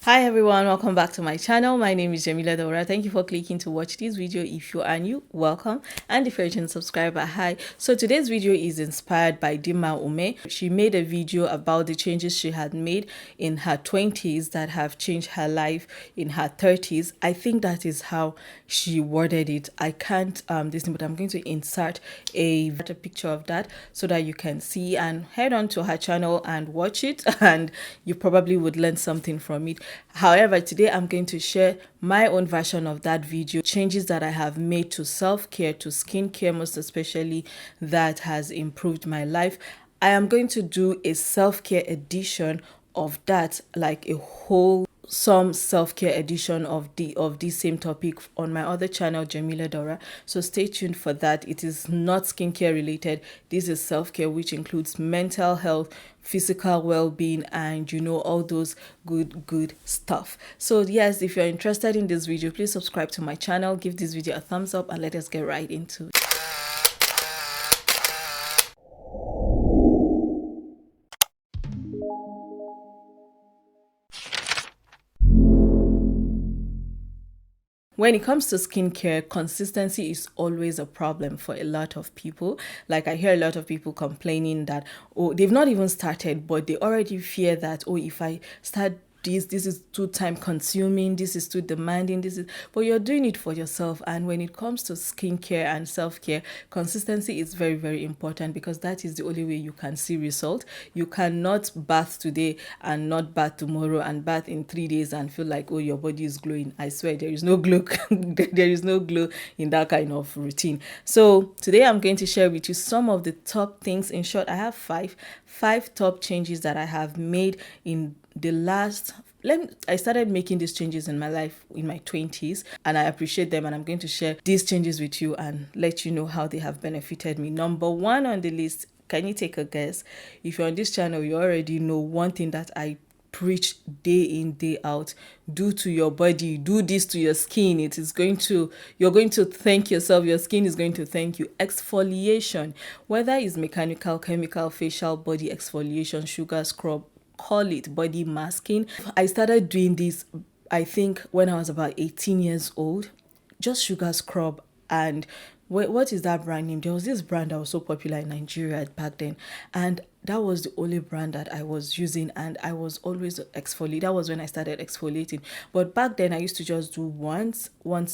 Hi everyone, welcome back to my channel. My name is Jamila Daura. Thank you for clicking to watch this video. If you are new, welcome, and if you're a subscriber, hi. So today's video is inspired by DIMMA UMEH. She made a video about the changes she had made in her 20s that have changed her life in her 30s. I think that is how she worded it. I can't but I'm going to insert a picture of that so that you can see, and head on to her channel and watch it, and you probably would learn something from it. However, today I'm going to share my own version of that video, changes that I have made to self-care, to skincare most especially, that has improved my life. I am going to do a self-care edition of that, like a whole some self-care edition of this same topic on my other channel, Jamila Daura. So stay tuned for that. It is not skincare related. This is self-care, which includes mental health, physical well-being, and all those good stuff. So yes, if you're interested in this video, please subscribe to my channel, give this video a thumbs up, and let us get right into it. When it comes to skincare, consistency is always a problem for a lot of people. Like, I hear a lot of people complaining that, oh, they've not even started, but they already fear that, oh, if I start this is too time consuming, this is too demanding, but you're doing it for yourself. And when it comes to skincare and self-care, consistency is very, very important, because that is the only way you can see result. You cannot bath today and not bath tomorrow, and bath in 3 days and feel like, oh, your body is glowing. I swear there is no glow there is no glow in that kind of routine. So today I'm going to share with you some of the top things. In short, I have five top changes that I have made in the last I started making these changes in my life in my 20s, and I appreciate them, and I'm going to share these changes with you and let you know how they have benefited me. Number one on the list, can you take a guess? If you're on this channel, you already know one thing that I preach day in, day out: do to your body, do this to your skin. You're going to thank yourself. Your skin is going to thank you. Exfoliation, whether it's mechanical, chemical, facial, body exfoliation, sugar scrub, call it body masking. I started doing this, I think, when I was about 18 years old. Just sugar scrub. And what is that brand name? There was this brand that was so popular in Nigeria back then, and that was the only brand that I was using, and I was always exfoliating. That was when I started exfoliating. But back then I used to just do once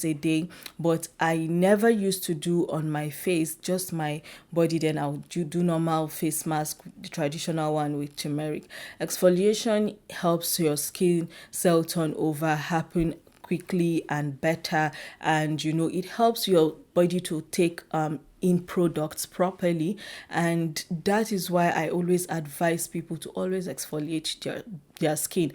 a day, but I never used to do on my face, just my body. Then I'll do normal face mask, the traditional one with turmeric. Exfoliation helps your skin cell turnover happen quickly and better, and it helps your body to take in products properly. And that is why I always advise people to always exfoliate their skin.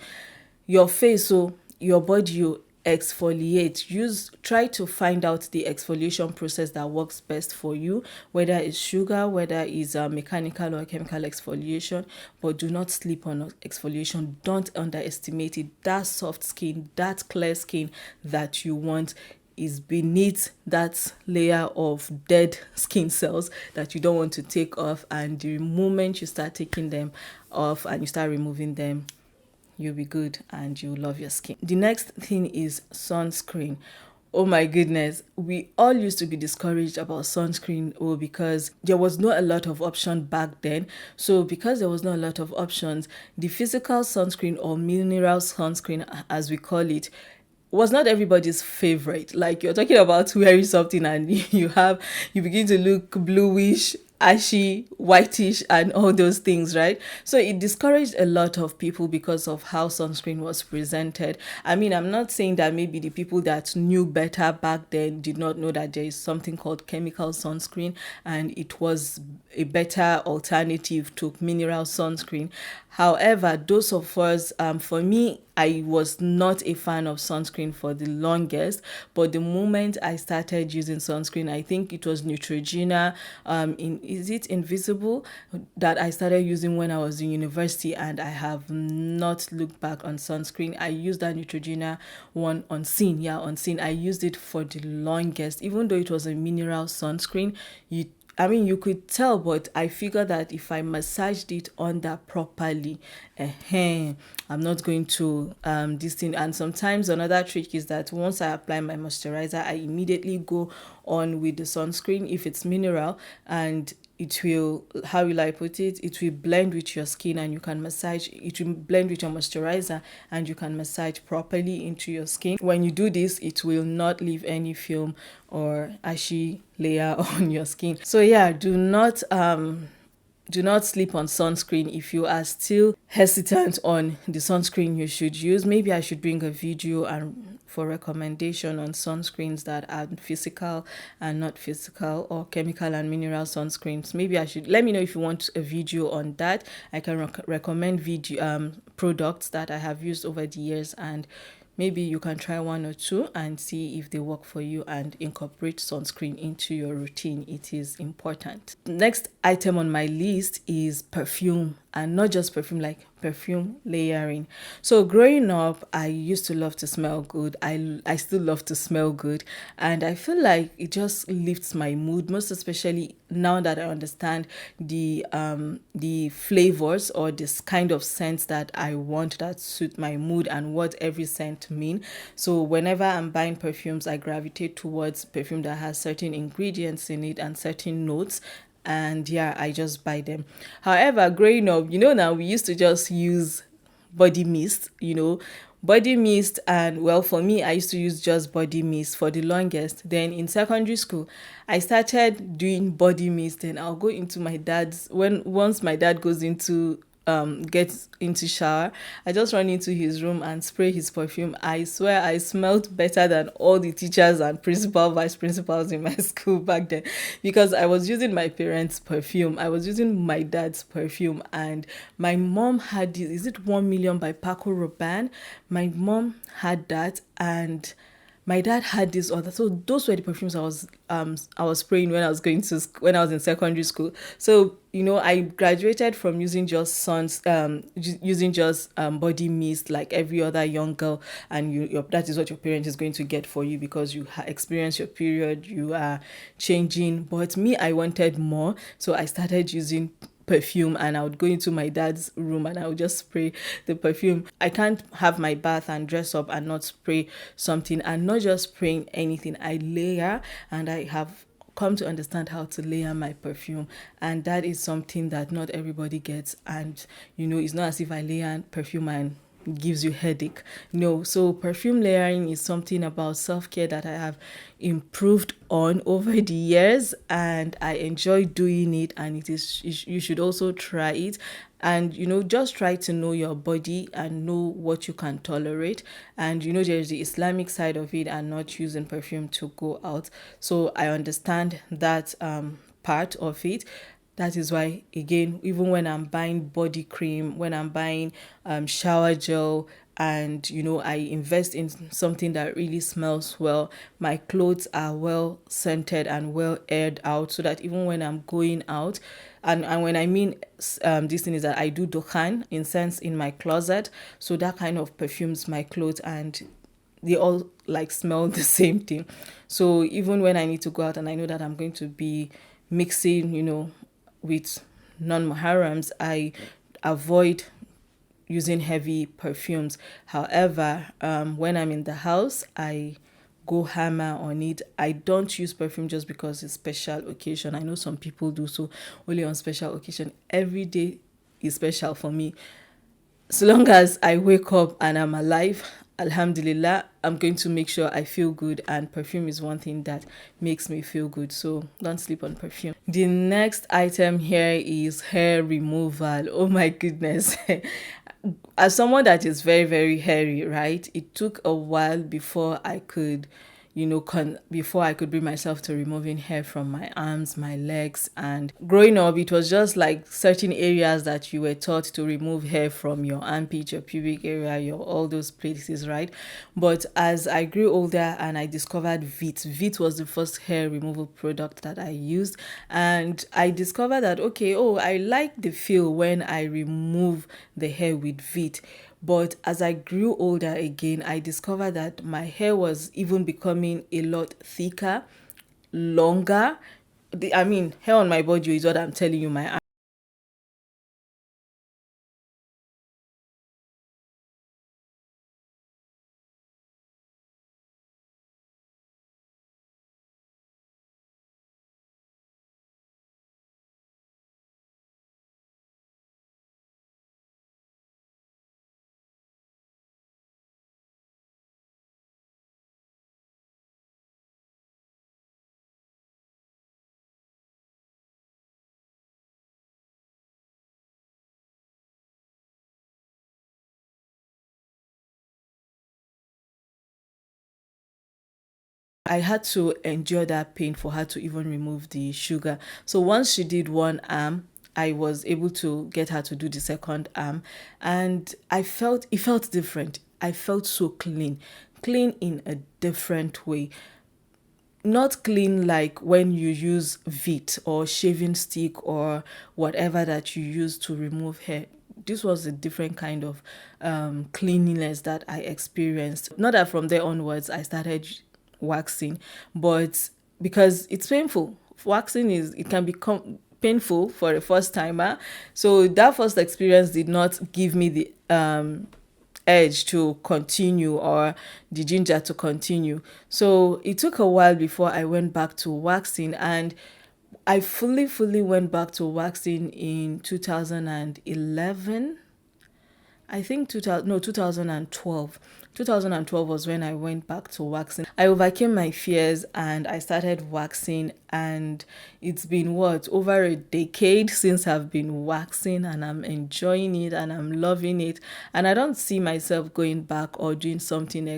Your face, so your body, you exfoliate. Try to find out the exfoliation process that works best for you, whether it's sugar, whether it's mechanical or chemical exfoliation. But do not sleep on exfoliation. Don't underestimate it. That soft skin, that clear skin that you want, is beneath that layer of dead skin cells that you don't want to take off. And the moment you start taking them off and you start removing them, you'll be good and you'll love your skin. The next thing is sunscreen. Oh my goodness, we all used to be discouraged about sunscreen, because there was not a lot of option back then. So because there was not a lot of options, the physical sunscreen, or mineral sunscreen as we call it, was not everybody's favorite. Like, you're talking about wearing something and you begin to look bluish, ashy, whitish, and all those things, right? So it discouraged a lot of people because of how sunscreen was presented. I mean, I'm not saying that maybe the people that knew better back then did not know that there is something called chemical sunscreen, and it was a better alternative to mineral sunscreen. However, those of us, for me, I was not a fan of sunscreen for the longest, but the moment I started using sunscreen, I think it was Neutrogena, is it Invisible, that I started using when I was in university, and I have not looked back on sunscreen. I used that Neutrogena one on Scene. I used it for the longest, even though it was a mineral sunscreen. I mean, you could tell, but I figure that if I massaged it under properly, I'm not going to this thing. And sometimes another trick is that once I apply my moisturizer, I immediately go on with the sunscreen if it's mineral, and it will, how will I put it, it will blend with your skin, and you can massage, it will blend with your moisturizer, and you can massage properly into your skin. When you do this, it will not leave any film or ashy layer on your skin. So yeah, do not sleep on sunscreen. If you are still hesitant on the sunscreen you should use, maybe I should bring a video and for recommendation on sunscreens that are physical and not physical, or chemical and mineral sunscreens. Maybe I should, let me know if you want a video on that. I can recommend video products that I have used over the years, and maybe you can try one or two and see if they work for you, and incorporate sunscreen into your routine. It is important. Next item on my list is perfume, and not just perfume, like perfume layering. So growing up, I used to love to smell good. I still love to smell good, and I feel like it just lifts my mood, most especially now that I understand the flavors or this kind of scents that I want that suit my mood and what every scent mean. So whenever I'm buying perfumes, I gravitate towards perfume that has certain ingredients in it and certain notes, and yeah, I just buy them. However, growing up, now we used to just use body mist, body mist. And well, for me, I used to use just body mist for the longest. Then in secondary school, I started doing body mist, and I'll go into my dad's, once my dad goes into gets into shower, I just run into his room and spray his perfume. I swear I smelled better than all the teachers and vice principals in my school back then, because I was using my parents' perfume, I was using my dad's perfume. And my mom had this, is it 1 Million by Paco Rabanne? My mom had that, and my dad had this other. So those were the perfumes I was spraying when I was when I was in secondary school. So I graduated from using just body mist like every other young girl, and that is what your parent is going to get for you, because you experience your period, you are changing. But me, I wanted more, so I started using perfume, and I would go into my dad's room and I would just spray the perfume. I can't have my bath and dress up and not spray something, and not just spraying anything. I layer, and I have come to understand how to layer my perfume, and that is something that not everybody gets. And it's not as if I layer perfume and gives you headache. No, so perfume layering is something about self-care that I have improved on over the years, and I enjoy doing it, and you should also try it. And just try to know your body and know what you can tolerate. And there's the Islamic side of it, and not using perfume to go out. So I understand that part of it. That is why, again, even when I'm buying body cream, when I'm buying shower gel, and I invest in something that really smells well, my clothes are well scented and well aired out, so that even when I'm going out, and when I mean this thing is that I do dukhan, incense, in my closet, so that kind of perfumes my clothes, and they all like smell the same thing. So even when I need to go out and I know that I'm going to be mixing, with non-muharrams, I avoid using heavy perfumes. However, when I'm in the house, I go hammer on it. I don't use perfume just because it's special occasion. I know some people do, so only on special occasion. Every day is special for me. So long as I wake up and I'm alive, alhamdulillah, I'm going to make sure I feel good, and perfume is one thing that makes me feel good. So don't sleep on perfume. The next item here is hair removal. Oh my goodness. As someone that is very, very hairy, right? It took a while before I could before I could bring myself to removing hair from my arms, my legs. And growing up, it was just like certain areas that you were taught to remove hair from: your armpit, your pubic area, all those places, right? But as I grew older and I discovered Vit was the first hair removal product that I used. And I discovered that, I like the feel when I remove the hair with Vit. But as I grew older again, I discovered that my hair was even becoming a lot thicker, longer, I mean, hair on my body is what I'm telling you. My I had to endure that pain for her to even remove the sugar. So once she did one arm, I was able to get her to do the second arm, and it felt different. I felt so clean, clean in a different way. Not clean like when you use Vit or shaving stick or whatever that you use to remove hair. This was a different kind of cleanliness that I experienced. Not that from there onwards I started waxing, but because it's painful. Waxing it can become painful for a first timer. So that first experience did not give me the edge to continue or the ginger to continue. So it took a while before I went back to waxing, and I fully went back to waxing in 2011. I think 2000, no, 2012. 2012 was when I went back to waxing. I overcame my fears and I started waxing, and it's been what, over a decade since I've been waxing, and I'm enjoying it and I'm loving it. And I don't see myself going back or doing something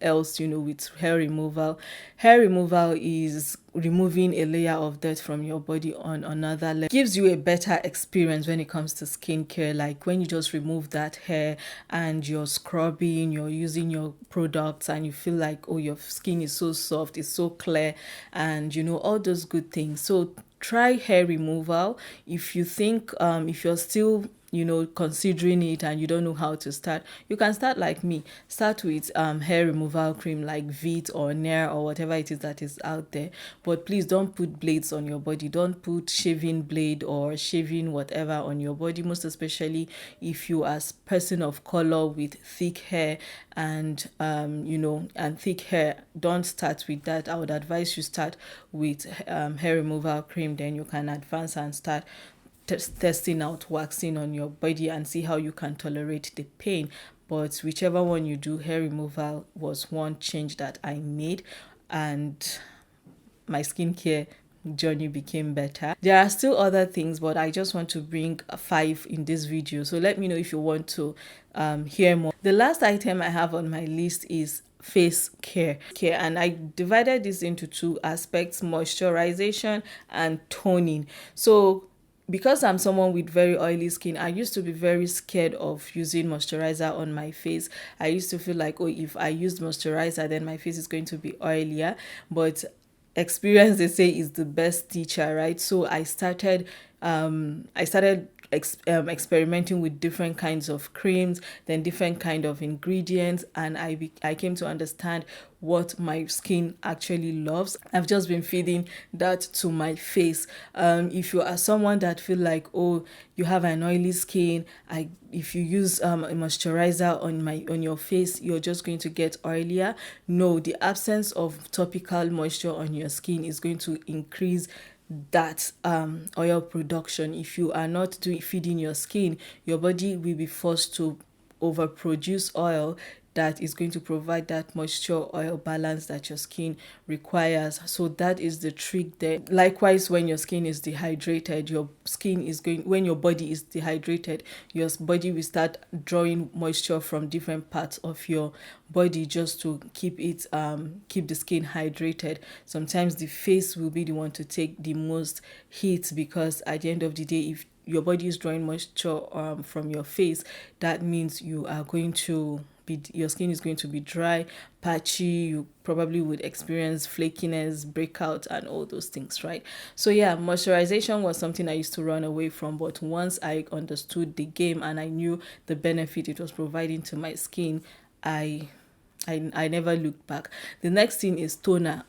else, with hair removal. Hair removal is removing a layer of dirt from your body on another level. It gives you a better experience when it comes to skincare, like when you just remove that hair and you're scrubbing, you're using your products, and you feel like, oh, your skin is so soft, it's so clear, and all those good things. So try hair removal. If you think if you're still considering it and you don't know how to start, you can start like me. Start with hair removal cream like Vit or Nair or whatever it is that is out there. But please don't put blades on your body. Don't put shaving blade or shaving whatever on your body, most especially if you are a person of color with thick hair and and thick hair. Don't start with that. I would advise you start with hair removal cream, then you can advance and start testing out waxing on your body and see how you can tolerate the pain. But whichever one you do, hair removal was one change that I made, and my skincare journey became better. There are still other things, but I just want to bring 5 in this video. So let me know if you want to hear more. The last item I have on my list is face care, and I divided this into 2 aspects: moisturization and toning. So because I'm someone with very oily skin, I used to be very scared of using moisturizer on my face. I used to feel like, oh, if I use moisturizer, then my face is going to be oilier. But experience, they say, is the best teacher, right? So I started experimenting with different kinds of creams, then different kind of ingredients, and I came to understand what my skin actually loves. I've just been feeding that to my face. If you are someone that feel like, oh, you have an oily skin, if you use a moisturizer on your face, you're just going to get oilier. No, the absence of topical moisture on your skin is going to increase that oil production. If you are not feeding your skin, your body will be forced to overproduce oil that is going to provide that moisture oil balance that your skin requires. So that is the trick there. Likewise, when your skin is dehydrated, when your body is dehydrated, your body will start drawing moisture from different parts of your body just to keep the skin hydrated. Sometimes the face will be the one to take the most heat, because at the end of the day, if your body is drawing moisture from your face, that means your skin is going to be dry, patchy. You probably would experience flakiness, breakout, and all those things, right? So yeah, moisturization was something I used to run away from, but once I understood the game and I knew the benefit it was providing to my skin, I I never looked back. The next thing is toner.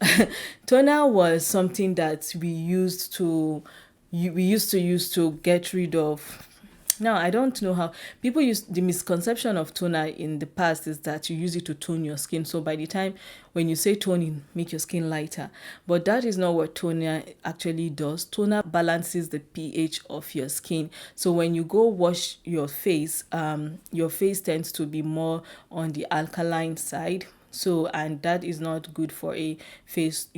Toner was something that we used to use to get rid of. Now, I don't know how people use the misconception of toner in the past is that you use it to tone your skin. So by the time when you say toning, make your skin lighter. But that is not what toner actually does. Toner balances the pH of your skin. So when you go wash your face tends to be more on the alkaline side. So, and that is not good for your face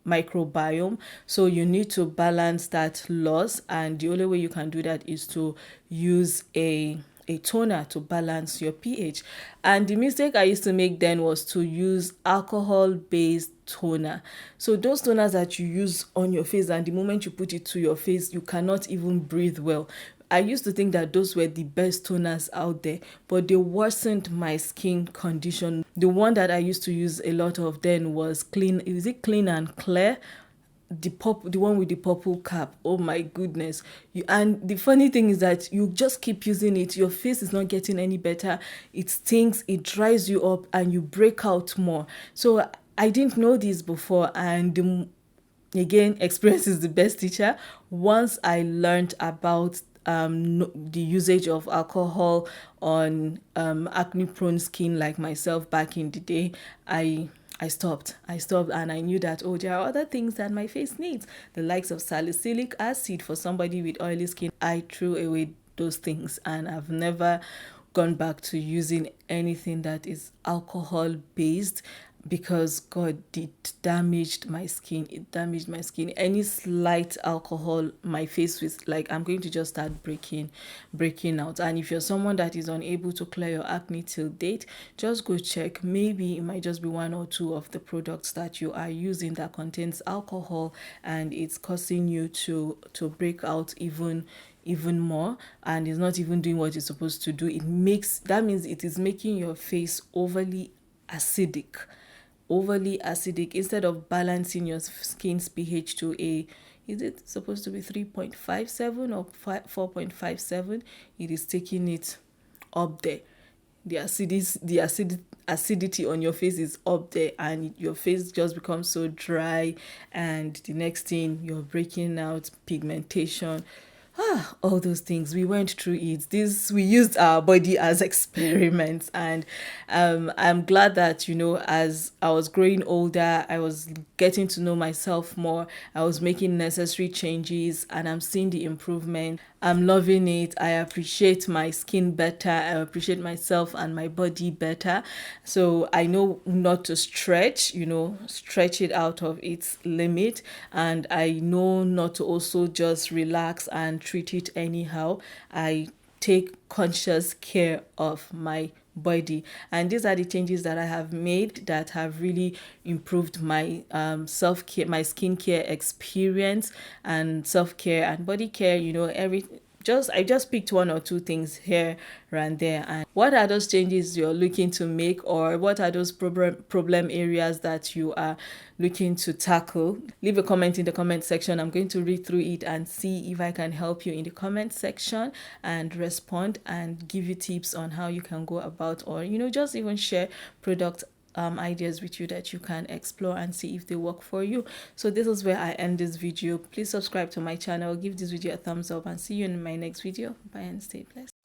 microbiome. So you need to balance that loss, and the only way you can do that is to use a toner to balance your pH. And the mistake I used to make then was to use alcohol based toner. So those toners that you use on your face, and the moment you put it to your face you cannot even breathe well. I used to think that those were the best toners out there, but they worsened my skin condition. The one that I used to use a lot of then was Clean. Is it Clean and Clear? The one with the purple cap. Oh my goodness. And the funny thing is that you just keep using it. Your face is not getting any better. It stinks, it dries you up, and you break out more. So I didn't know this before, and again, experience is the best teacher. Once I learned about the usage of alcohol on acne prone skin like myself back in the day, I stopped, and I knew that, oh, there are other things that my face needs, the likes of salicylic acid for somebody with oily skin. I threw away those things, and I've never gone back to using anything that is alcohol based, because God, it damaged my skin. It damaged my skin. Any slight alcohol, my face was like, I'm going to just start breaking out. And if you're someone that is unable to clear your acne till date, just go check. Maybe it might just be one or two of the products that you are using that contains alcohol, and it's causing you to break out even more, and it's not even doing what it's supposed to do. That means it is making your face overly acidic. Instead of balancing your skin's pH to is it supposed to be 3.57 or 4.57? It is taking it up there. The acidity on your face is up there, and your face just becomes so dry, and the next thing, you're breaking out, pigmentation. All those things, we went through it. We used our body as experiments, and I'm glad that, as I was growing older, I was getting to know myself more. I was making necessary changes, and I'm seeing the improvement. I'm loving it. I appreciate my skin better. I appreciate myself and my body better. So I know not to stretch it out of its limit, and I know not to also just relax and treat it anyhow. I take conscious care of my body, and these are the changes that I have made that have really improved my self-care, my skincare experience, and self-care and body care. I just picked one or two things here and there. And what are those changes you're looking to make, or what are those problem areas that you are looking to tackle? Leave a comment in the comment section. I'm going to read through it and see if I can help you in the comment section and respond and give you tips on how you can go about, or just even share product ideas with you that you can explore and see if they work for you. So this is where I end this video. Please subscribe to my channel, give this video a thumbs up, and see you in my next video. Bye and stay blessed.